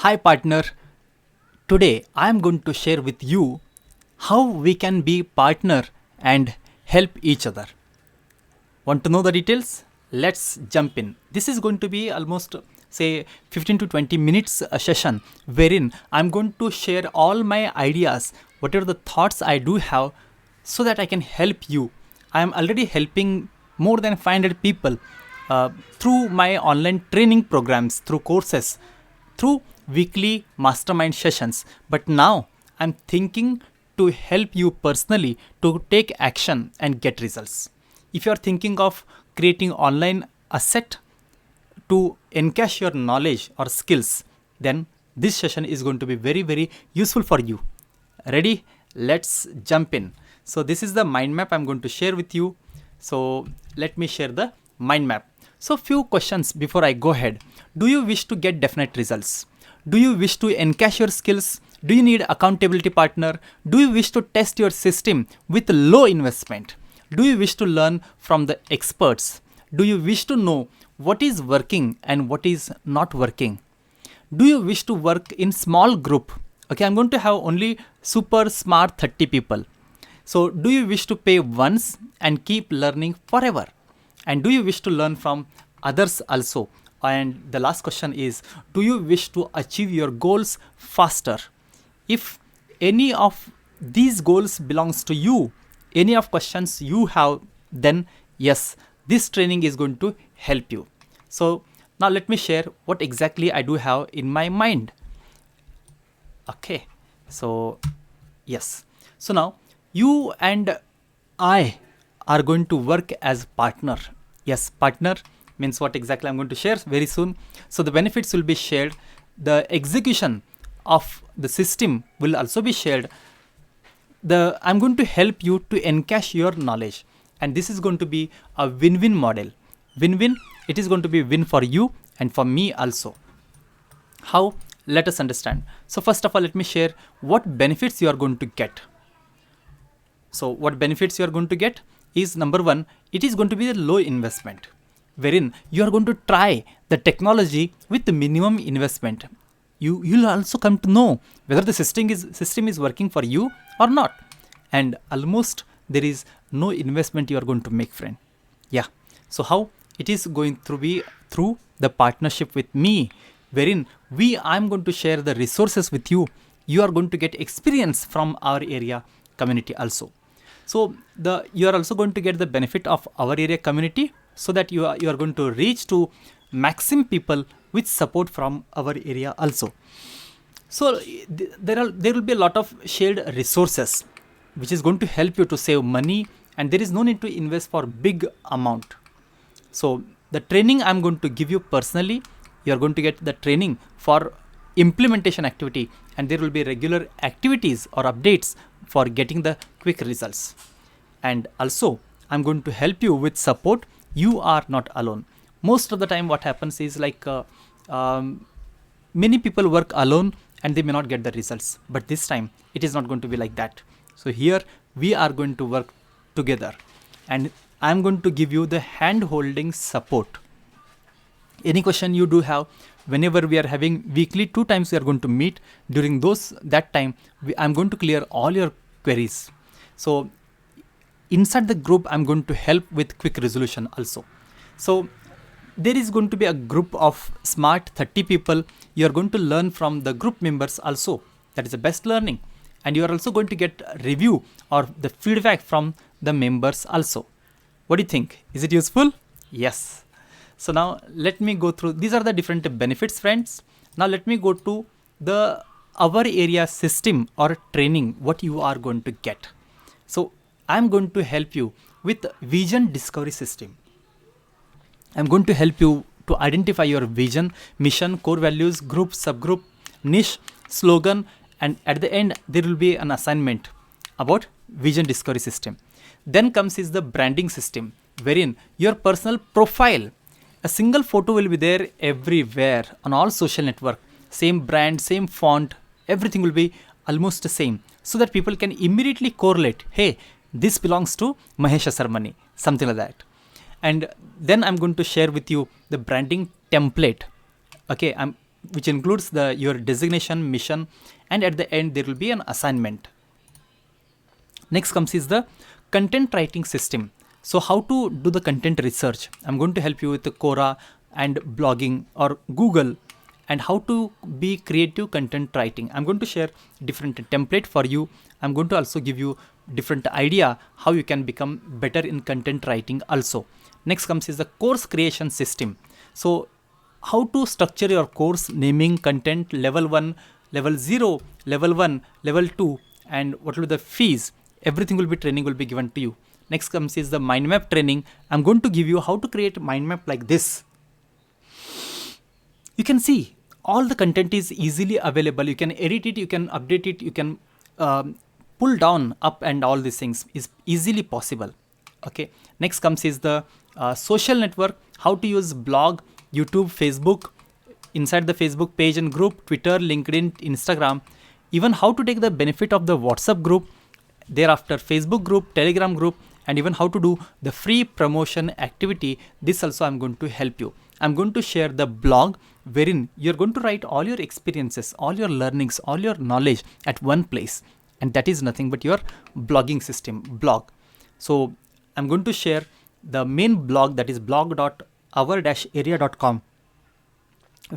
Hi partner, today I am going to share with you how we can be partner and help each other. Want to know the details? Let's jump in. This is going to be almost say 15 to 20 minutes a session wherein I'm going to share all my ideas, whatever the thoughts I do have so that I can help you. I am already helping more than 500 people through my online training programs, through courses, through weekly mastermind sessions. But now I'm thinking to help you personally to take action and get results. If you are thinking of creating online asset to encash your knowledge or skills, then this session is going to be very, very useful for you. Ready? Let's jump in. So, this is the mind map I'm going to share with you. So, let me share the mind map. So, few questions before I go ahead. Do you wish to get definite results? Do you wish to encash your skills? Do you need accountability partner? Do you wish to test your system with low investment? Do you wish to learn from the experts? Do you wish to know what is working and what is not working? Do you wish to work in small group? Okay, I'm going to have only super smart 30 people. So do you wish to pay once and keep learning forever? And do you wish to learn from others also? And the last question is, do you wish to achieve your goals faster? If any of these goals belongs to you, any of questions you have, then yes, this training is going to help you. So now let me share what exactly I do have in my mind. Okay, so yes. So now you and I are going to work as partner. Yes, partner means what exactly I'm going to share very soon. So the benefits will be shared. The execution of the system will also be shared. I'm going to help you to encash your knowledge, and this is going to be a win-win model. Win-win. It is going to be win for you and for me also. How? Let us understand. So first of all, let me share what benefits you are going to get. So what benefits you are going to get is number one, it is going to be a low investment, wherein you are going to try the technology with the minimum investment. You'll also come to know whether the system is working for you or not, and almost there is no investment you are going to make, friend. Yeah. So how it is going to be through the partnership with me, wherein I'm going to share the resources with you. You are going to get experience from our area community also. So you are also going to get the benefit of our area community, so that you are going to reach to maximum people with support from our area also. So there will be a lot of shared resources which is going to help you to save money, and there is no need to invest for big amount. So the training I'm going to give you personally, you are going to get the training for implementation activity, and there will be regular activities or updates for getting the quick results. And also I'm going to help you with support. You are not alone. Most of the time what happens is like many people work alone and they may not get the results, but this time it is not going to be like that. So here we are going to work together, and I'm going to give you the hand holding support. Any question you do have, whenever we are having weekly 2 times we are going to meet, during that time I'm going to clear all your queries. So inside the group I'm going to help with quick resolution also. So there is going to be a group of smart 30 people. You are going to learn from the group members also. That is the best learning. And you are also going to get review or the feedback from the members also. What do you think? Is it useful? Yes. So now let me go through. These are the different benefits, friends. Now let me go to the our area system or training, what you are going to get. So I'm going to help you with vision discovery system. I'm going to help you to identify your vision, mission, core values, group, subgroup, niche, slogan, and at the end there will be an assignment about vision discovery system. Then comes is the branding system, wherein your personal profile, a single photo will be there everywhere on all social network, same brand, same font, everything will be almost the same, so that people can immediately correlate, hey, this belongs to Mahesh Sarmani, something like that. And then I'm going to share with you the branding template. Okay, which includes your designation, mission, and at the end there will be an assignment. Next comes is the content writing system. So how to do the content research? I'm going to help you with the Quora and blogging or Google, and how to be creative content writing. I'm going to share different template for you. I'm going to also give you different idea how you can become better in content writing also. Next comes is the course creation system. So how to structure your course, naming, content, level 1, level 0, level 1, level 2, and what will be the fees. Everything will be training will be given to you. Next comes is the mind map training. I'm going to give you how to create mind map like this. You can see all the content is easily available. You can edit it, you can update it, you can pull down, up, and all these things is easily possible. Okay. Next comes is the social network, how to use blog, YouTube, Facebook, inside the Facebook page and group, Twitter, LinkedIn, Instagram, even how to take the benefit of the WhatsApp group, thereafter Facebook group, Telegram group, and even how to do the free promotion activity. This also I'm going to help you. I'm going to share the blog wherein you're going to write all your experiences, all your learnings, all your knowledge at one place, and that is nothing but your blogging system, blog. So I'm going to share the main blog, that is blog.our-area.com,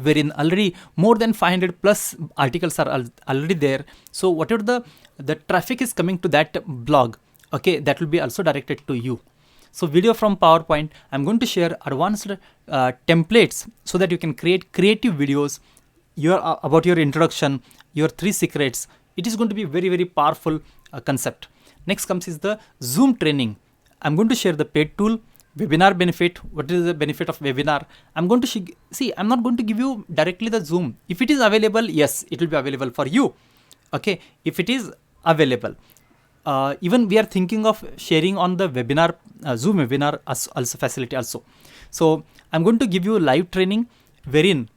wherein already more than 500 plus articles are already there. So whatever the traffic is coming to that blog, okay, that will be also directed to you. So video from PowerPoint, I'm going to share advanced templates so that you can create creative videos about your introduction, your 3 secrets. It is going to be very, very powerful concept. Next comes is the Zoom training. I'm going to share the paid tool, webinar benefit. What is the benefit of webinar? I'm going to see, I'm not going to give you directly the Zoom. If it is available, yes, it will be available for you. Okay, if it is available. Even we are thinking of sharing on the webinar, Zoom webinar also facility also. So I'm going to give you live training wherein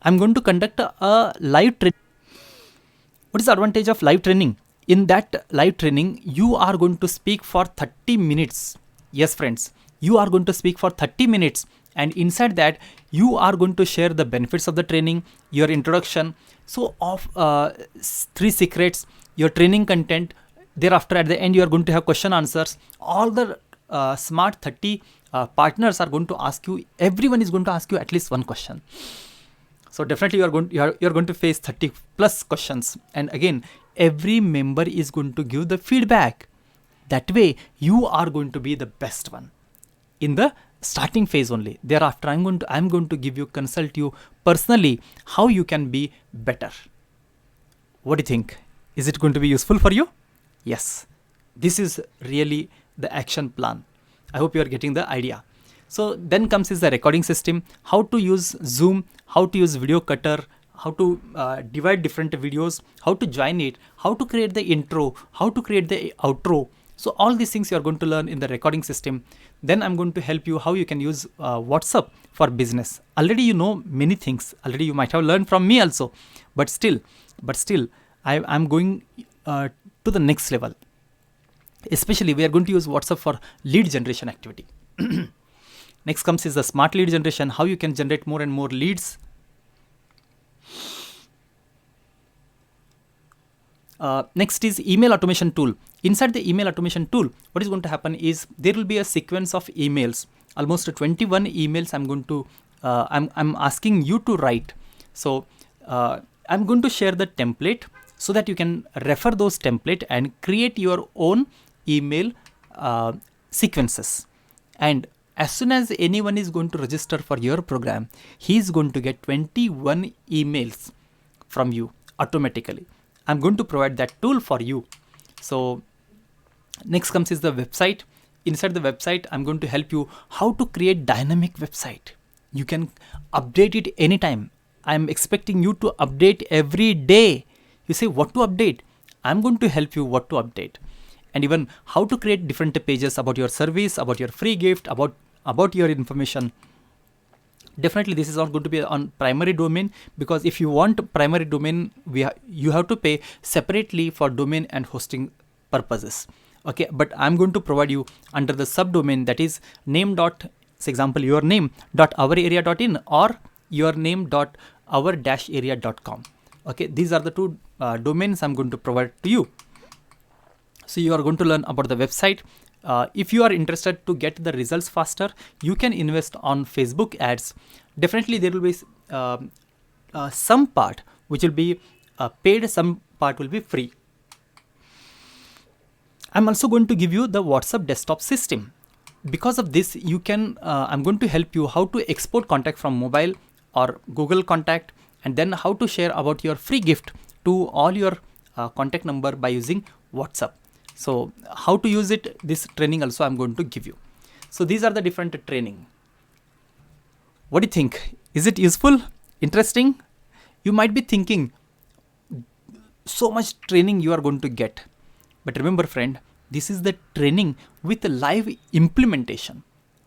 I'm going to conduct a live training. What is the advantage of live training? In that live training, you are going to speak for 30 minutes. Yes, friends, you are going to speak for 30 minutes. And inside that, you are going to share the benefits of the training, your introduction. So of 3 secrets, your training content. Thereafter, at the end, you are going to have question answers. All the smart 30 partners are going to ask you. Everyone is going to ask you at least one question. So definitely, you are going to face 30 plus questions. And again, every member is going to give the feedback. That way, you are going to be the best one in the starting phase only. Thereafter, I'm going to give you, consult you personally how you can be better. What do you think? Is it going to be useful for you? Yes, this is really the action plan. I hope you are getting the idea. So then comes is the recording system, how to use Zoom, how to use video cutter, how to divide different videos, how to join it, how to create the intro, how to create the outro. So all these things you are going to learn in the recording system. Then I'm going to help you how you can use WhatsApp for business. Already you know many things. Already you might have learned from me also, but still, I'm going to the next level. Especially we are going to use WhatsApp for lead generation activity. Next comes is the smart lead generation, how you can generate more and more leads. Next is email automation tool. Inside the email automation tool, what is going to happen is there will be a sequence of emails, almost 21 emails I'm asking you to write. So I'm going to share the template so that you can refer those template and create your own email sequences. And as soon as anyone is going to register for your program, he is going to get 21 emails from you automatically. I'm going to provide that tool for you. So next comes is the website. Inside the website, I'm going to help you how to create dynamic website. You can update it anytime. I'm expecting you to update every day. You say what to update? I'm going to help you what to update. And even how to create different pages about your service, about your free gift, about your information. Definitely this is not going to be on primary domain, because if you want primary domain, you have to pay separately for domain and hosting purposes. Okay, but I'm going to provide you under the subdomain, that is name dot, for example, your name dot our area dot in or your name dot our-area.com. Okay, these are the two domains I'm going to provide to you. So you are going to learn about the website. If you are interested to get the results faster, you can invest on Facebook ads. Definitely there will be some part which will be paid, some part will be free. I'm also going to give you the WhatsApp desktop system. Because of this, you can I'm going to help you how to export contact from mobile or Google Contact, and then how to share about your free gift to all your contact number by using WhatsApp. So how to use it, this training also I'm going to give you. So these are the different training. What do you think? Is it useful? Interesting? You might be thinking, so much training you are going to get. But remember friend, this is the training with live implementation.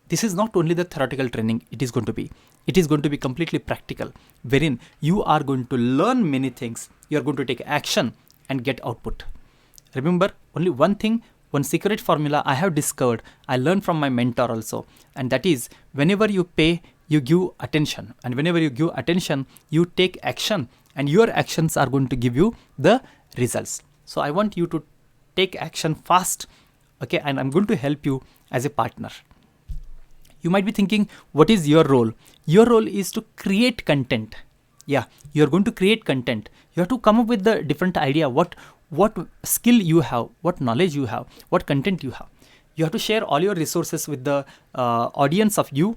This is not only the theoretical training it is going to be. It is going to be completely practical, wherein you are going to learn many things. You are going to take action and get output. Remember, only one thing, one secret formula I have discovered, I learned from my mentor also, and that is, whenever you pay, you give attention, and whenever you give attention, you take action, and your actions are going to give you the results. So I want you to take action fast, okay, and I'm going to help you as a partner. You might be thinking, what is your role? Your role is to create content. Yeah, you're going to create content. You have to come up with the different idea, what skill you have, what knowledge you have, what content you have. You have to share all your resources with the audience of you.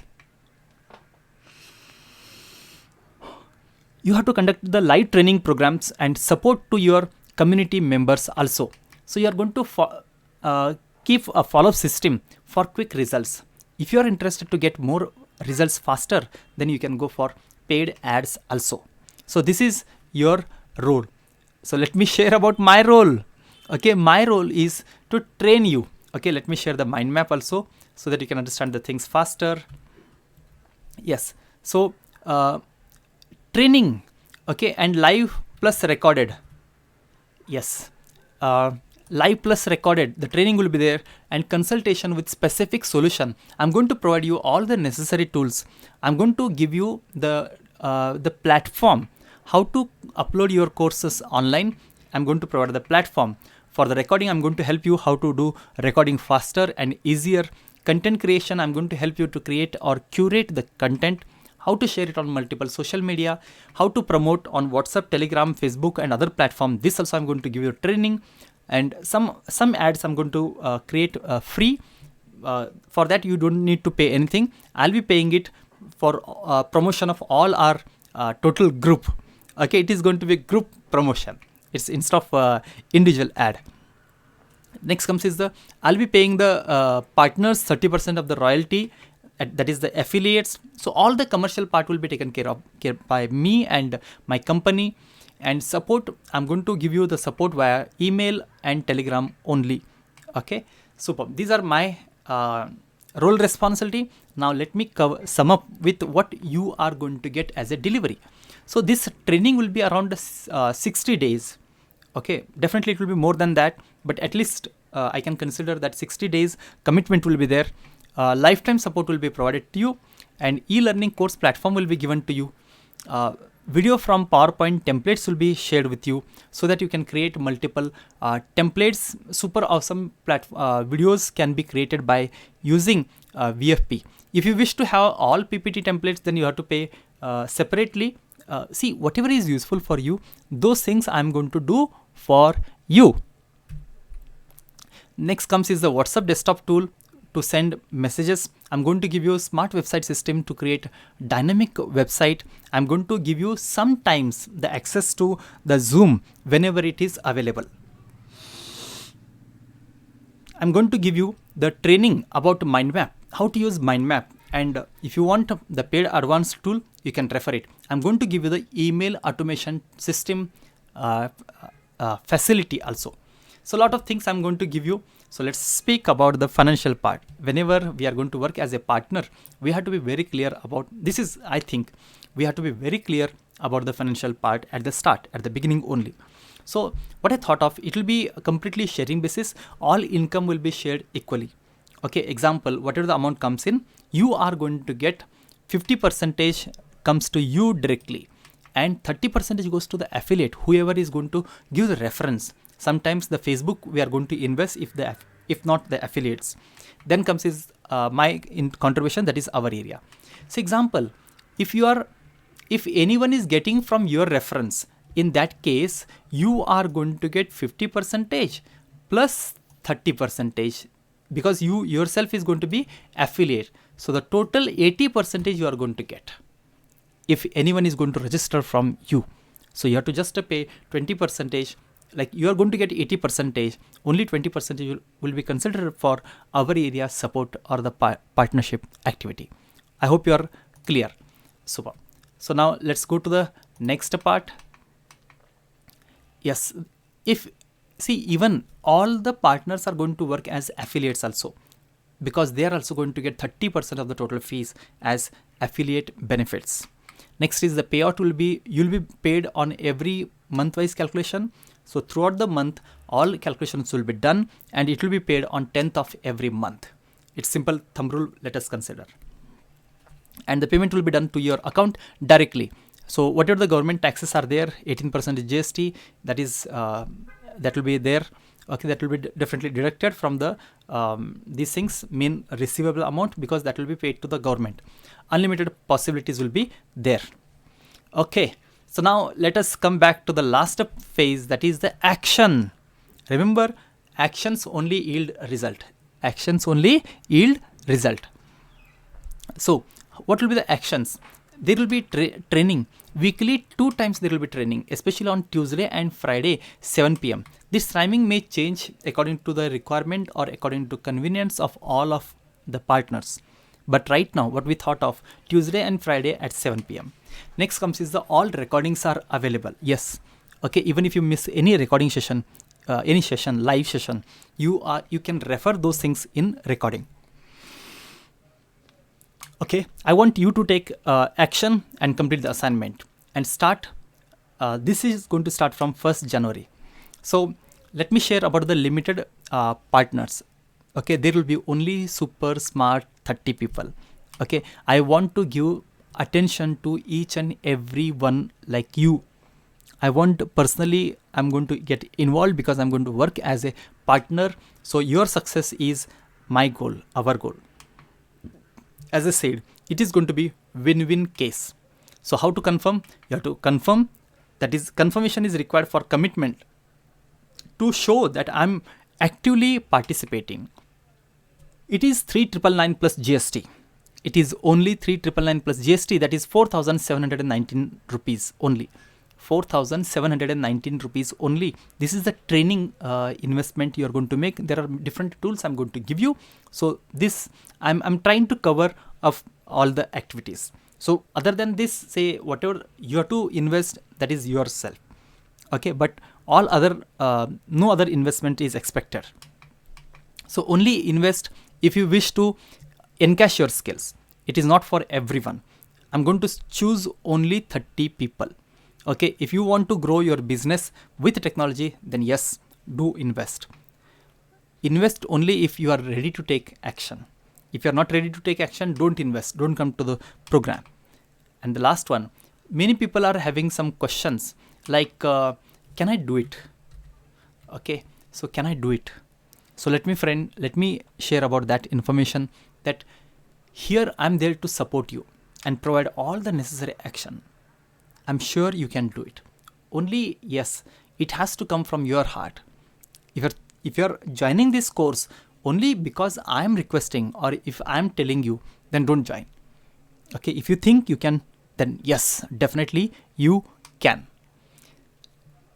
You have to conduct the live training programs and support to your community members also. So you are going to keep a follow-up system for quick results. If you are interested to get more results faster, then you can go for paid ads also. So this is your role. So let me share about my role. Okay, my role is to train you. Okay, let me share the mind map also so that you can understand the things faster. Yes, so training, okay, and live plus recorded. Yes, live plus recorded, the training will be there, and consultation with specific solution. I'm going to provide you all the necessary tools. I'm going to give you the platform, how to upload your courses online. I'm going to provide the platform. For the recording, I'm going to help you how to do recording faster and easier. Content creation, I'm going to help you to create or curate the content, how to share it on multiple social media, how to promote on WhatsApp, Telegram, Facebook and other platform. This also I'm going to give you training, and some ads I'm going to create free. For that you don't need to pay anything. I'll be paying it for promotion of all our total group. Okay, it is going to be group promotion. It's instead of individual ad. Next comes is I'll be paying the partners 30% of the royalty, that is the affiliates. So all the commercial part will be taken care by me and my company. And support, I'm going to give you the support via email and Telegram only. Okay, super. These are my role responsibility. Now let me sum up with what you are going to get as a delivery. So this training will be around 60 days. Okay, definitely it will be more than that, but at least I can consider that 60 days commitment will be there. Lifetime support will be provided to you, and e-learning course platform will be given to you. Video from PowerPoint templates will be shared with you so that you can create multiple templates. Super awesome videos can be created by using VFP. If you wish to have all PPT templates, then you have to pay separately. See, whatever is useful for you, those things I'm going to do for you. Next comes is the WhatsApp desktop tool to send messages. I'm going to give you a smart website system to create dynamic website. I'm going to give you sometimes the access to the Zoom whenever it is available. I'm going to give you the training about mind map, how to use mind map. And if you want the paid advanced tool, you can refer it. I'm going to give you the email automation system facility also. So a lot of things I'm going to give you. So let's speak about the financial part. Whenever we are going to work as a partner, we have to be very clear about this. Is, I think, we have to be very clear about the financial part at the start, at the beginning only. So what I thought of, it will be a completely sharing basis. All income will be shared equally. Okay, example, whatever the amount comes in, you are going to get 50% comes to you directly, and 30% goes to the affiliate, whoever is going to give the reference. Sometimes the Facebook we are going to invest, if not the affiliates. Then comes is my contribution, that is our area. So example, if anyone is getting from your reference, in that case you are going to get 50% plus 30%, because you yourself is going to be affiliate. So the total 80% you are going to get if anyone is going to register from you. So you have to just pay 20%, like you are going to get 80%, only 20% will be considered for our area support or the partnership activity. I hope you are clear. Super. So now let's go to the next part. Yes, even all the partners are going to work as affiliates also, because they are also going to get 30% of the total fees as affiliate benefits. Next is the payout you'll be paid on every month-wise calculation. So throughout the month, all calculations will be done and it will be paid on 10th of every month. It's simple thumb rule, let us consider. And the payment will be done to your account directly. So whatever the government taxes are there, 18% GST, that will be there. Okay, that will be definitely deducted from the these things mean receivable amount, because that will be paid to the government. Unlimited possibilities will be there. Okay, so now let us come back to the last phase, that is the action. Remember, actions only yield result. Actions only yield result. So what will be the actions? There will be training weekly, 2 times there will be training, especially on Tuesday and Friday 7 p.m. This timing may change according to the requirement or according to convenience of all of the partners. But right now what we thought of, Tuesday and Friday at 7 p.m. Next comes is the all recordings are available. Yes. Okay, even if you miss any recording session, any session, live session, you can refer those things in recording. Okay, I want you to take action and complete the assignment and start. This is going to start from 1st January. So let me share about the limited partners. Okay, there will be only super smart 30 people. Okay, I want to give attention to each and every one like you. I want personally, I'm going to get involved because I'm going to work as a partner. So your success is my goal, our goal. As I said, it is going to be win-win case. So how to confirm? You have to confirm, that is confirmation is required for commitment to show that I'm actively participating. It is 3,999 plus GST. It is only 3,999 plus GST, that is 4,719 rupees only. 4,719 rupees only. This is the training investment you are going to make. There are different tools I'm going to give you. So this I'm trying to cover of all the activities. So other than this, say whatever you have to invest, that is yourself. Okay, but all other no other investment is expected. So only invest if you wish to encash your skills. It is not for everyone. I'm going to choose only 30 people. Okay, if you want to grow your business with technology, then yes, do invest. Invest only if you are ready to take action. If you are not ready to take action, don't invest, don't come to the program. And the last one, many people are having some questions like, can I do it? Okay, so can I do it? So let me share about that information, that here I'm there to support you and provide all the necessary action. I'm sure you can do it. Only, yes, it has to come from your heart. If you're joining this course only because I'm requesting or if I'm telling you, then don't join. Okay, if you think you can, then yes, definitely you can.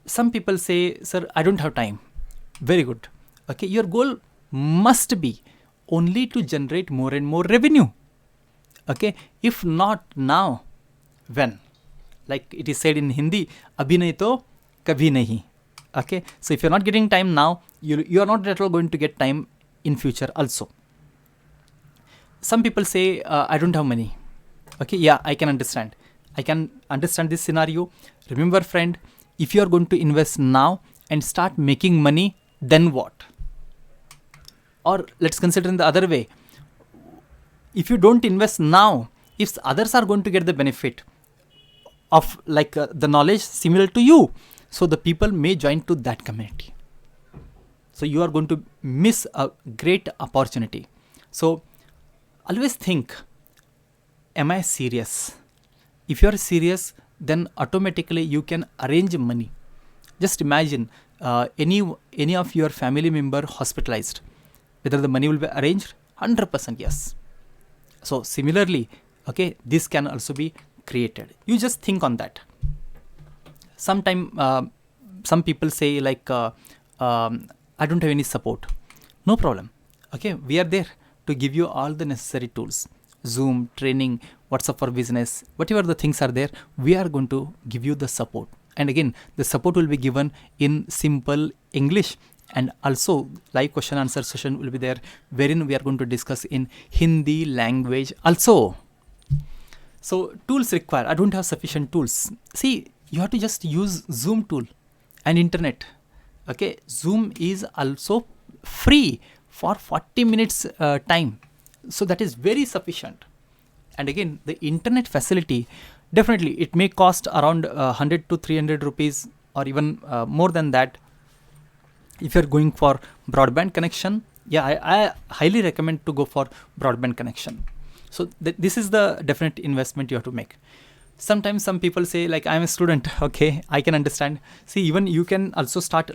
Some people say, sir, I don't have time. Very good. Okay, your goal must be only to generate more and more revenue. Okay, if not now, when? Like it is said in Hindi, abhi nahi to kabhi nahi. Okay, so if you're not getting time now, you are not at all going to get time in future also. Some people say, I don't have money. Okay, yeah, I can understand. I can understand this scenario. Remember, friend, if you are going to invest now and start making money, then what? Or let's consider in the other way. If you don't invest now, if others are going to get the benefit, of like the knowledge similar to you, so the people may join to that community. So you are going to miss a great opportunity. So always think, am I serious? If you are serious, then automatically you can arrange money. Just imagine any of your family member hospitalized, whether the money will be arranged. 100% yes. So similarly, okay, this can also be created. You just think on that. Sometime some people say like I don't have any support. No problem. Okay, we are there to give you all the necessary tools. Zoom, training, WhatsApp for business, whatever the things are there, we are going to give you the support. And again, the support will be given in simple English, and also live question answer session will be there, wherein we are going to discuss in Hindi language also. So tools required. I don't have sufficient tools. See, you have to just use Zoom tool and internet. Okay, Zoom is also free for 40 minutes time. So that is very sufficient. And again, the internet facility, definitely it may cost around 100 to 300 rupees or even more than that. If you're going for broadband connection, yeah, I highly recommend to go for broadband connection. So this is the definite investment you have to make. Sometimes some people say like, I'm a student. Okay, I can understand. See, even you can also start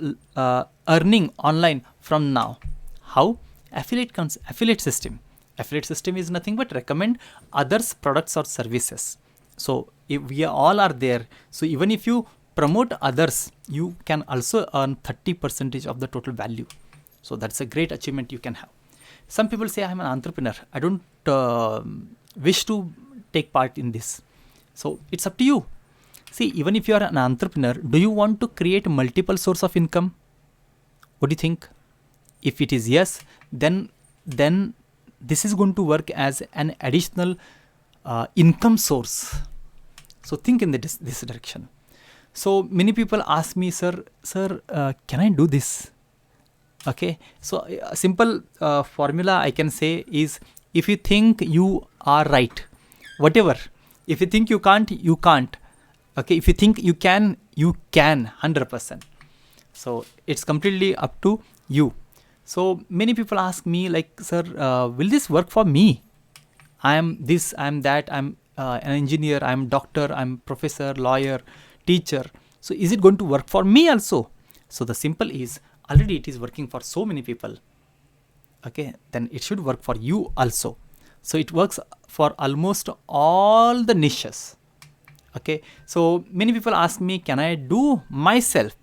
earning online from now. How? Affiliate system. Affiliate system is nothing but recommend others products or services. So if we all are there, so even if you promote others, you can also earn 30% of the total value. So that's a great achievement you can have. Some people say, I'm an entrepreneur, I don't wish to take part in this. So it's up to you. See, even if you are an entrepreneur, do you want to create multiple source of income? What do you think? If it is yes, then this is going to work as an additional income source. So think in this direction. So many people ask me, sir, can I do this? Okay, so a simple formula I can say is, if you think you are right, whatever. If you think you can't, you can't. Okay, if you think you can 100%. So it's completely up to you. So many people ask me like, sir, will this work for me? I am this, I am that, I'm an engineer, I'm doctor, I'm professor, lawyer, teacher. So is it going to work for me also? So the simple is, already it is working for so many people. Okay, then it should work for you also. So it works for almost all the niches. Okay, so many people ask me, can I do myself?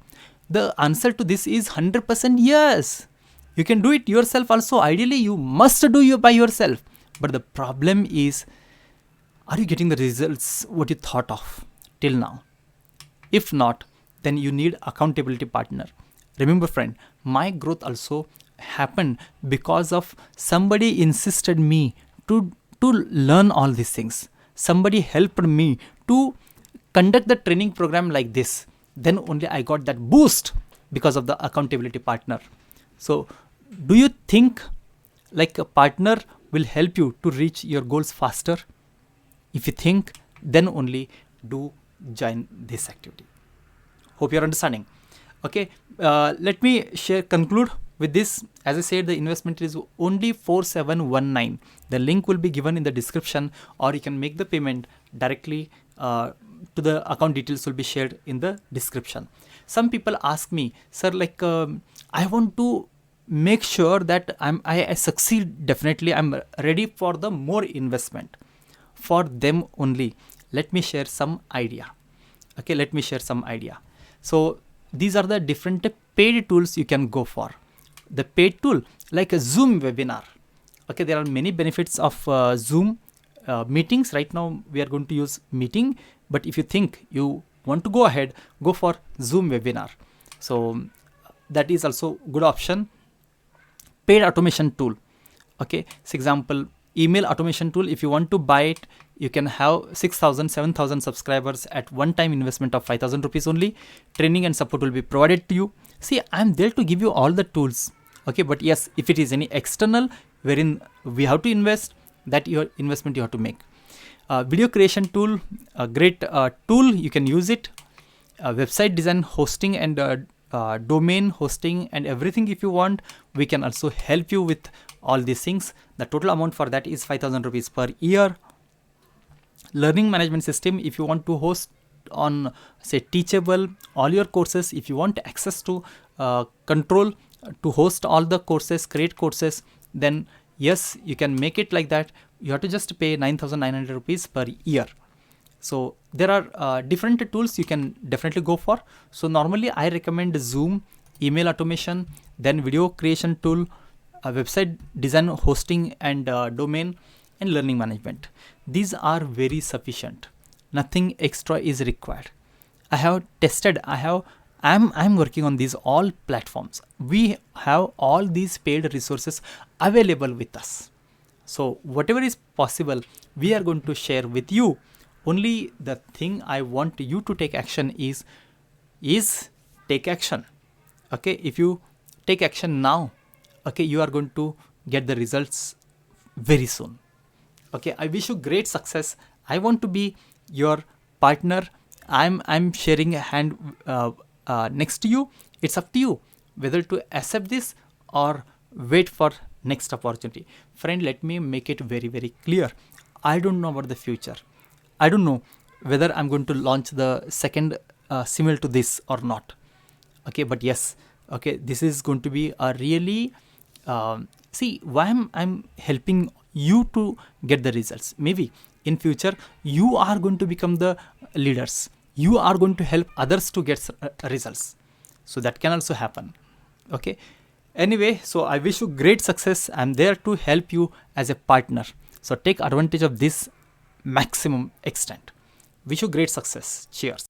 The answer to this is 100% yes. You can do it yourself also. Ideally, you must do it by yourself. But the problem is, are you getting the results what you thought of till now? If not, then you need accountability partner. Remember friend, my growth also happened because of somebody insisted me to learn all these things. Somebody helped me to conduct the training program like this. Then only I got that boost because of the accountability partner. So do you think like a partner will help you to reach your goals faster? If you think, then only do join this activity. Hope you're understanding. Okay, let me conclude with this. As I said, the investment is only 4719. The link will be given in the description, or you can make the payment directly to the account details will be shared in the description. Some people ask me, sir, like I want to make sure that I succeed. Definitely, I'm ready for the more investment. For them only, let me share some idea. Okay, let me share some idea. So these are the different paid tools you can go for. The paid tool like a Zoom webinar. Okay, there are many benefits of Zoom meetings. Right now we are going to use meeting, but if you think you want to go ahead, go for Zoom webinar. So that is also good option. Paid automation tool. Okay, for example, email automation tool. If you want to buy it, you can have 6,000, 7,000 subscribers at one time investment of 5,000 rupees only. Training and support will be provided to you. See, I'm there to give you all the tools. Okay, but yes, if it is any external wherein we have to invest, that your investment you have to make. Video creation tool, a great tool, you can use it. Website design, hosting, and domain hosting and everything. If you want, we can also help you with all these things. The total amount for that is 5,000 rupees per year. Learning management system, if you want to host on, say, Teachable, all your courses, if you want access to control to host all the courses, create courses, then yes, you can make it like that. You have to just pay 9,900 rupees per year. So there are different tools you can definitely go for. So normally I recommend Zoom, email automation, then video creation tool, website design, hosting, and domain, and learning management. These are very sufficient. Nothing extra is required. I have tested. I'm working on these all platforms. We have all these paid resources available with us. So whatever is possible, we are going to share with you. Only the thing I want you to take action is take action. Okay, if you take action now, okay, you are going to get the results very soon. Okay, I wish you great success. I want to be your partner. I'm sharing a hand next to you. It's up to you whether to accept this or wait for next opportunity. Friend, let me make it very, very clear. I don't know about the future. I don't know whether I'm going to launch the second similar to this or not. Okay, but yes, okay, this is going to be a really see why I'm helping you to get the results. Maybe in future you are going to become the leaders. You are going to help others to get results. So that can also happen. Okay. Anyway, so I wish you great success. I'm there to help you as a partner. So take advantage of this maximum extent. Wish you great success. Cheers.